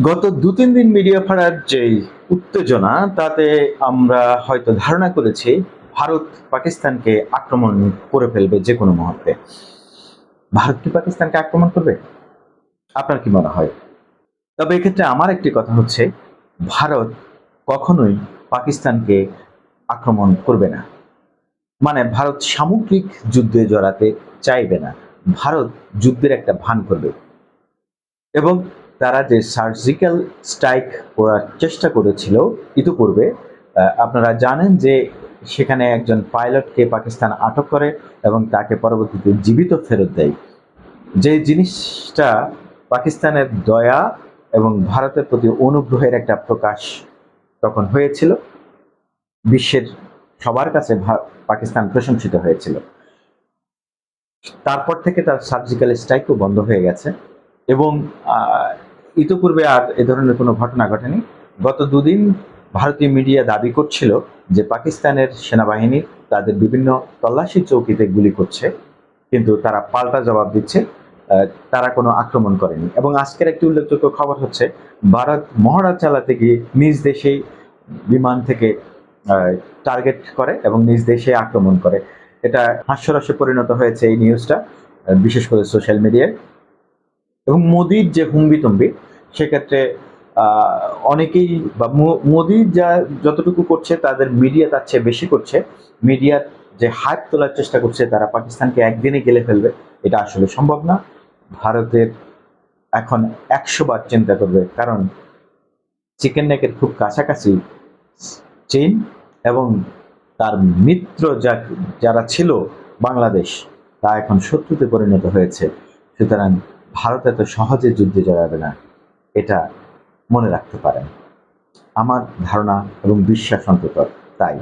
গত ২-৩ দিন মিডিয়া ফাড়ার যেই উত্তেজনা, তাতে আমরা হয়তো ধারণা করেছি ভারত পাকিস্তানকে আক্রমণ করে ফেলবে যেকোনো মুহূর্তে। ভারত কি পাকিস্তানকে আক্রমণ করবে? আপনার কি মনে হয়? তবে এক্ষেত্রে আমার একটি কথা হচ্ছে, ভারত কখনোই পাকিস্তানকে আক্রমণ করবে না। মানে ভারত সামগ্রিক যুদ্ধে জড়াতে চাইবে না। ভারত যুদ্ধের একটা ভান করবে। এবং তারা যে সার্জিক্যাল স্ট্রাইক করার চেষ্টা করেছিল ইতিপূর্বে, আপনারা জানেন যে সেখানে একজন পাইলটকে পাকিস্তান আটক করে এবং তাকে পরবর্তীতে জীবিত ফেরত দেয়। যে জিনিসটা পাকিস্তানের দয়া এবং ভারতের প্রতি অনুগ্রহের একটা প্রকাশ তখন হয়েছিল। বিশ্বের সবার কাছে পাকিস্তান প্রশংসিত হয়েছিল। তারপর থেকে তার সার্জিক্যাল স্ট্রাইকও বন্ধ হয়ে গেছে এবং ইতিপূর্বে আর এ ধরনের কোনো ঘটনা ঘটেনি। গত দুদিন ভারতীয় মিডিয়া দাবি করছিল যে পাকিস্তানের সেনাবাহিনী তাদের বিভিন্ন তল্লাশি চৌকিতে গুলি করছে, কিন্তু তারা পাল্টা জবাব দিচ্ছে, তারা কোনো আক্রমণ করেনি। এবং আজকের একটি উল্লেখযোগ্য খবর হচ্ছে, ভারত মহড়া চালাতে গিয়ে নিজ দেশেই বিমান থেকে টার্গেট করে এবং নিজ দেশে আক্রমণ করে। এটা হাস্যরসে পরিণত হয়েছে এই নিউজটা, বিশেষ করে সোশ্যাল মিডিয়ায়। এবং মোদির যে হুম্বিতম্বি, সেক্ষেত্রে অনেকেই বা মোদি যা যতটুকু করছে তাদের মিডিয়া তার চেয়ে বেশি করছে। মিডিয়ার যে হাইপ তোলার চেষ্টা করছে তারা পাকিস্তানকে একদিনে গেলে ফেলবে, এটা আসলে সম্ভব না। ভারতের এখন ১০০ বার চিন্তা করবে, কারণ চিকেন নেকের খুব কাছাকাছি চীন এবং তার মিত্র যারা ছিল বাংলাদেশ, তা এখন শত্রুতে পরিণত হয়েছে। সুতরাং ভারত এত সহজে যুদ্ধে জড়াবে না, এটা মনে রাখতে পারেন। আমার ধারণা এবং বিশ্বাস অন্তত তাই।